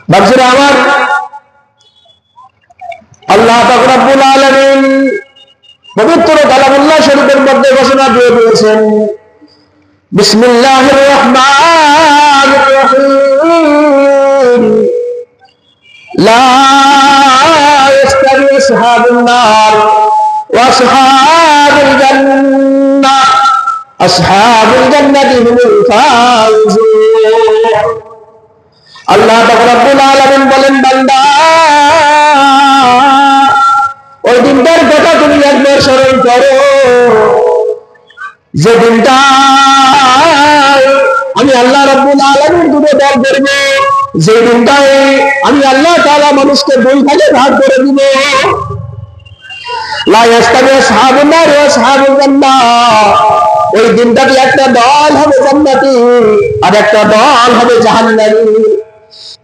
বাচ্চারা আমার, আল্লাহ পাক রব্বুল আলামিন পবিত্র কালামুল্লাহ শরীফের মধ্যে ঘোষণা দিয়ে দিয়েছেন, বিসমিল্লাহির রহমানির রহিম, লা ইস্তাবি আসহাবুন নার ওয়া আসহাবুল জান্নাহ, আসহাবুল জান্নাতি হুমুল ফাইজুন। আল্লাহ পাক রব্বুল আলামিন বলেন, বান্দা ওই দিনটার কথা তুমি একবার স্মরণ করো, যে দিনটা আমি আল্লাহ রাব্বুল আলামিন দুটো দল করব, যে দিনটায় আমি আল্লাহ তাআলা মানুষকে দুই ভাগে ভাগ করে দিব। লা ইস্তাবি আসহাবুন নার ওয়া আসহাবুল জান্নাহ, ওই দিনটাতে একটা দল হবে জান্নাতি আর একটা দল হবে জাহান্নামী।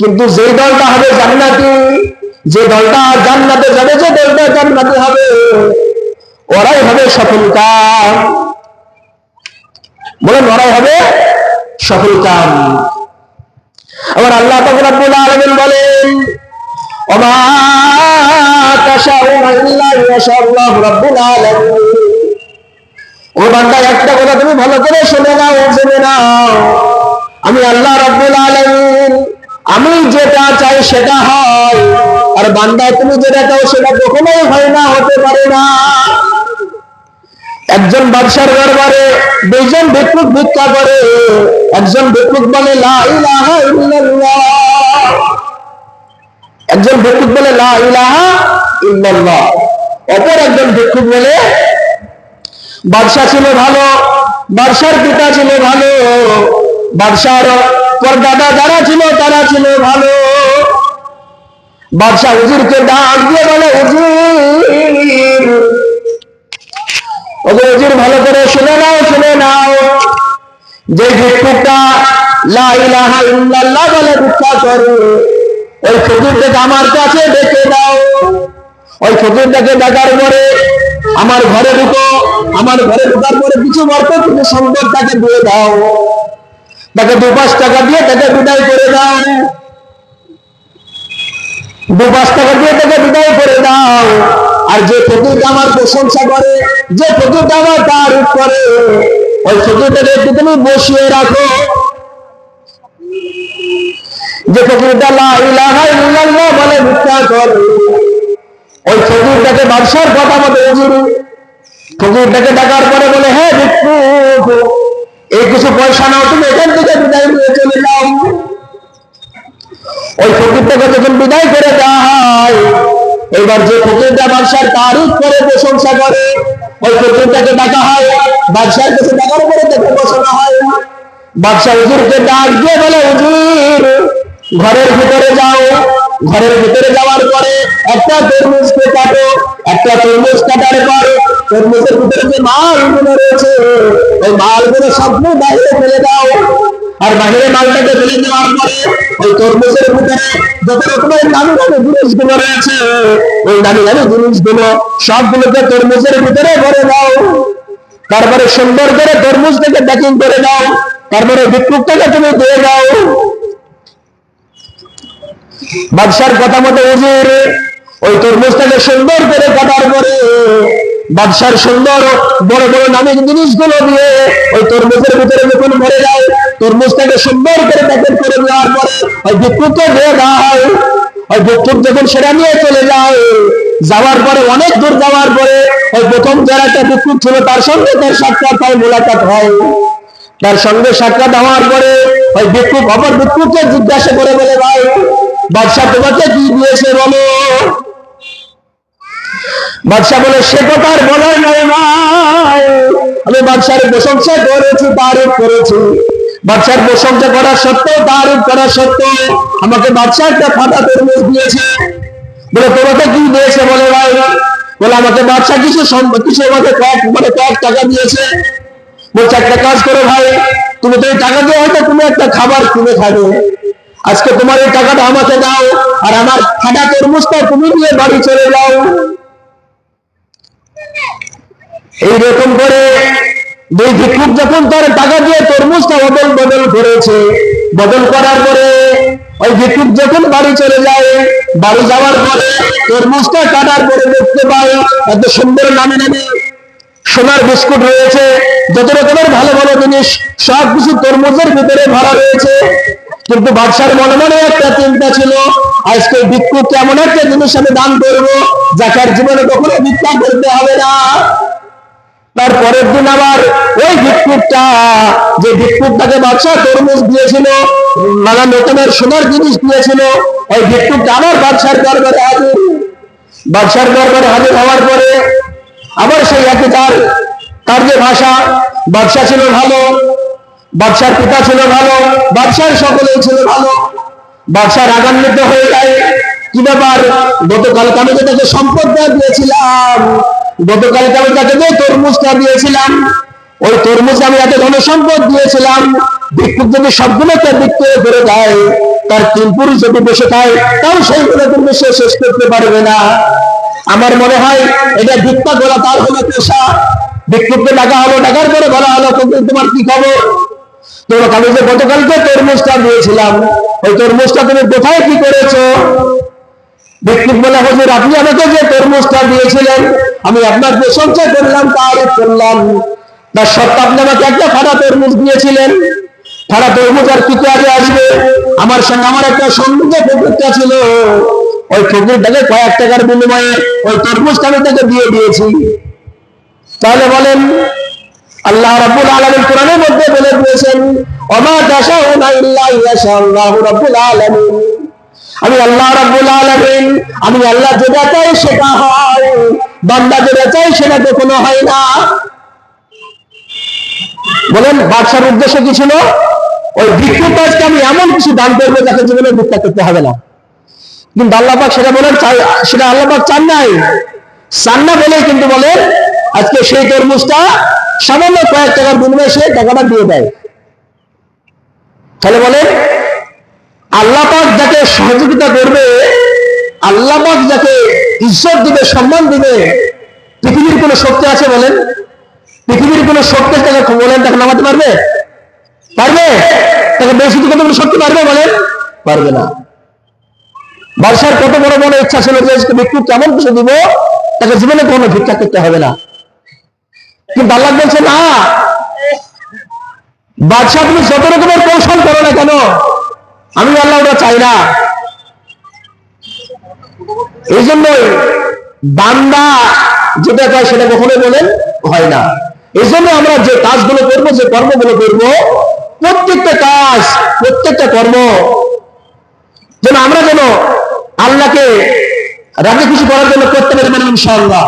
কিন্তু যে দলটা হবে জান্নাতি, যে দলটা জান্নাতে যাবে, যে দলটা জান্নাতি হবে, ওরাই হবে সফলকাম। বলেন, ওরাই হবে সফলকাম। আবার আল্লাহ পাক রব্বুল আলামিন বলেন, ওমা তাশাউনা ইল্লা ইয়াশাআল্লাহু রাব্বুল আলামিন। ও বান্দা, একটা কথা তুমি ভালো করে শুনে নাও, জেনে নাও, আমি আল্লাহ রাব্বুল আলামিন আমি যেটা চাই সেটা হয়, আর বান্দা তুমি যেটা চাও সেটা কখনোই হয় না, হতে পারে না। একজন বাদশার দরবারে দুইজন ভিক্ষুক ভিক্ষা করে। একজন ভিক্ষুক বলে লা ইলাহা ইল্লাল্লাহ, একজন ভিক্ষুক বলে লা ইলাহা ইল্লাল্লাহ। অপর একজন ভিক্ষুক বলে, বাদশা ছিল ভালো, বাদশার পিতা ছিল ভালো, বাদশার পরদাদা যারা ছিল তারা ছিল ভালো। বাদশা হুজুরকে ডাক দিয়ে বলে, হুজুর, ওগো হুজুর, ভালো করে শুনে নাও, শুনে নাও, যে ভিক্ষুকটা লা ইলাহা ইল্লাল্লাহ বলে ভিক্ষা করে, ওই ফকিরটাকে আমার কাছে ডেকে দাও। ওই ফকিরটাকে ডাকার পরে আমার ঘরে ঢুকো, আমার ঘরে ঢুকার পরে কিছু অর্থ কিছু সম্পদ তাকে দিয়ে দাও, তাকে 2-5 টাকা দিয়ে তাকে বিদায় করে দাও, 2-5 টাকা দিয়ে তাকে বিদায় করে দাও। আর যে ফকিরটা আমার প্রশংসা করে, যে ফকিরটা আমার তারিফ করে, ওই ফকিরটাকে একটু তুমি বসিয়ে রাখো। যে ফকিরটা লা ইলাহা ইল্লাল্লাহ বলে ভিক্ষা করে, ওই ফকিরটাকে বাদশার কথা মতো হুজুর, ফকিরটাকে ডাকার পরে বলে, হ্যাঁ ভিক্ষুক, এই কিছু পয়সা নাও, তুমি এখান থেকে বিদায় নিয়ে চলে যাও। ওই ফকিরটাকে যখন বিদায় করে দেওয়া হয়, এবার যে ফকিরটা বাদশার তারিফ করে, প্রশংসা করে, ওই ফকিরটাকে ডাকা হয়। বাদশার কাছে ডাকার পরে তাকে বসানো হয়। বাদশা হুজুরকে ডাক দিয়ে বলে, হুজুর, ঘরের ভিতরে যাও। ঘরের ভিতরে যাওয়ার পরে একটা তরমুজকে কাটো। একটা তরমুজ কাটার পর তরমুজের ভিতরে যে মালগুলো রয়েছে, ওই মালগুলো সবগুলো বাইরে ফেলে দাও। আর বাহিরে মালটাকে ফেলে দেওয়ার পরে ওই তরমুজের ভিতরে যত রকমের দামি দামি জিনিসগুলো রয়েছে, ওই দামি দামি জিনিসগুলো সবগুলোকে তরমুজের ভিতরে ভরে দাও। তারপরে সুন্দর করে তরমুজ থেকে প্যাকিং করে দাও। তারপরে ভিক্ষুকটাকে তুমি দিয়ে দাও। বাদশার কথা মতো হুজুর ওই তরমুজটাকে সুন্দর করে কাটার পরে বাদশার সুন্দর বড় বড় নামি জিনিসগুলো দিয়ে ওই তরমুজের ভিতরে যখন ভরে যায়, তরমুজটাকে সুন্দর করে প্যাকেট করে দেওয়ার পরে ওই ভিক্ষুককে দিয়ে দেওয়া হয়। ওই ভিক্ষুক যখন সেটা নিয়ে চলে যায়, যাওয়ার পরে অনেক দূর যাওয়ার পরে ওই প্রথম যারা একটা ভিক্ষুক ছিল তার সঙ্গে তার সাক্ষাৎ হয়, মোলাকাত হয়। তার সঙ্গে সাক্ষাৎ হওয়ার পরে ওই ভিক্ষুক অপর ভিক্ষুককে জিজ্ঞাসা করে বলে, ভাই, বাদশাহ তোমাকে কি দিয়েছে বলো। বাদশাহ বলে, সে কথা আর বলার নয় ভাই, আমি বাদশার প্রশংসা করেছি, তারিফ করেছি। বাদশার প্রশংসা করা সত্ত্বেও, তারিফ করা সত্ত্বেও আমাকে বাদশাহ একটা ফাটা তরমুজ দিয়েছে। বলে, তোমাকে কি দিয়েছে বলে ভাই? বলে, আমাকে বাদশাহ কিছু আমাকে কয়েক টাকা দিয়েছে। বলছে, একটা কাজ করো ভাই, তুমি তো এই টাকা দিয়ে হয়তো তুমি একটা খাবার কিনে খাবে, আজকে তোমার এই টাকাটা আমাকে দাও, আর আমার ফাটা তরমুজটা তুমি নিয়ে বাড়ি চলে যাও। এইরকম করে দুই ভিক্ষুক যখন তার টাকা দিয়ে তরমুজটা বদল বদল করেছে, বদল করার পরে ওই ভিক্ষুক যখন বাড়ি চলে যায়, বাড়ি যাওয়ার পরে তরমুজটা কাটার পরে দেখতে পাই এত সুন্দর নামে নামে সোনার বিস্কুট রয়েছে, যত রকমের ভালো ভালো জিনিস সবকিছু তরমুজের ভিতরে ভরা রয়েছে। কিন্তু বাদশার মনে মনে একটা চিন্তা ছিল, আজকে ভিক্ষুক এমন একটা জিনিস আমি দান করবো যাকে আর জীবনে কখনো ভিক্ষা করতে হবে না। তার পরের দিন আবার ওই ভিক্ষুকটা, যে ভিক্ষুকটাকে বাদশা তরমুজ দিয়েছিল, নানান রকমের সোনার জিনিস দিয়েছিল, ওই ভিক্ষুকটা আবার বাদশার দরবারে হাজির। বাদশার দরবারে হাজির হওয়ার পরে আবার সেই একই তার যে ভাষা, বাদশা ছিল ভালো, বাদশার পিতা ছিল ভালো, বাদশার সকলেই ছিল ভালো। বাদশা রাগান্বিত হয়ে যায়, কি ব্যাপার, গতকালকে আমি তাকে সম্পদটা দিয়েছিলাম, গতকালকে আমি তাকে যে তরমুজটা দিয়েছিলাম, ওই তরমুজ আমি এত ধন সম্পদ দিয়েছিলাম, ভিক্ষুক যদি সবগুলো তার দিক থেকে করে দেয়, তার 3 পুরুষ যদি বসে খায় তাও সেইগুলো কিন্তু সে শেষ করতে পারবে না। আমার মনে হয় এটা ভিক্ষা করা তার হলো পেশা। ভিক্ষুককে ডাকা হলো, ডাকার পরে বলা হলো, তোমার কি খবর, তোমাকে আমি যে গতকালকে তরমুজটা দিয়েছিলাম, ওই তরমুজটা তুমি কোথায় কি করেছো? ভিক্ষুক বলে, হুজুর আপনি আমাকে যে তরমুজটা দিয়েছিলেন আমি আপনার প্রশংসা করলাম, তারিফ করলাম, তার সত্ত্বেও আপনি আমাকে একটা ফাটা তরমুজ দিয়েছিলেন। ফাটা তরমুজ আর কি কাজে আসবে? আমার সঙ্গে আমার একটা সঙ্গীত ফকিরটা ছিল, ওই ফকিরটাকে কয়েক টাকার বিনিময়ে ওই তরমুজটা আমি তাকে দিয়ে দিয়েছি। তাহলে বলেন, আল্লাহ রাব্বুল আলামিন কোরআনের মধ্যে বলে দিয়েছেন, ওমা তাশাউনা ইল্লা ইয়াশাআল্লাহু রাব্বুল আলামিন, আমি আল্লাহ রাব্বুল আলামিন, আমি আল্লাহ যেটা চাই সেটা হয়, বান্দা যেটা চাই সেটা কখনো হয় না। বলেন বাদশার উদ্দেশ্য কি ছিল? ওই ভিক্ষুক কাজকে আমি এমন কিছু দান করবো যাকে জীবনে ভিক্ষা করতে হবে না। কিন্তু আল্লাহ পাক সেটা বলেন, সেটা আল্লাহ পাক চান নাই, চান না বলেই কিন্তু বলেন আজকে সেই তরমুজটা সামান্য কয়েক টাকার বিনিময়ে সে টাকাটা দিয়ে দেয়। তাহলে বলেন আল্লাহ পাক যাকে সহযোগিতা করবে, আল্লাহ পাক যাকে ইজ্জত দিবে, সম্মান দিবে, পৃথিবীর কোন শক্তি আছে বলেন? পৃথিবীর কোন শক্তি তাকে বলেন তাকে নামাতে পারবে? পারবে? তাকে বেশি দিকে কোনো শক্তি পারবে বলেন? পারবে না। বাদশার কত বড় বড় ইচ্ছা ছিল যে ভিক্ষুক কেমন কিছু দিব তাকে জীবনে কোনো ভিক্ষা করতে হবে না। কিন্তু আল্লাহ বলছে না, বাদশা তুমি যত রকমের কৌশল করো না কেন, আমি আল্লাহ ওটা চাই না। এই জন্যই বান্দা যেটা চায় সেটা কখনোই বলেন হয় না। এই জন্য আমরা যে কাজগুলো করবো, যে কর্মগুলো করবো, প্রত্যেকটা কাজ, প্রত্যেকটা কর্ম যেন আমরা যেন আল্লাহকে রাজি খুশি করার জন্য করতে পারি, ইনশাআল্লাহ।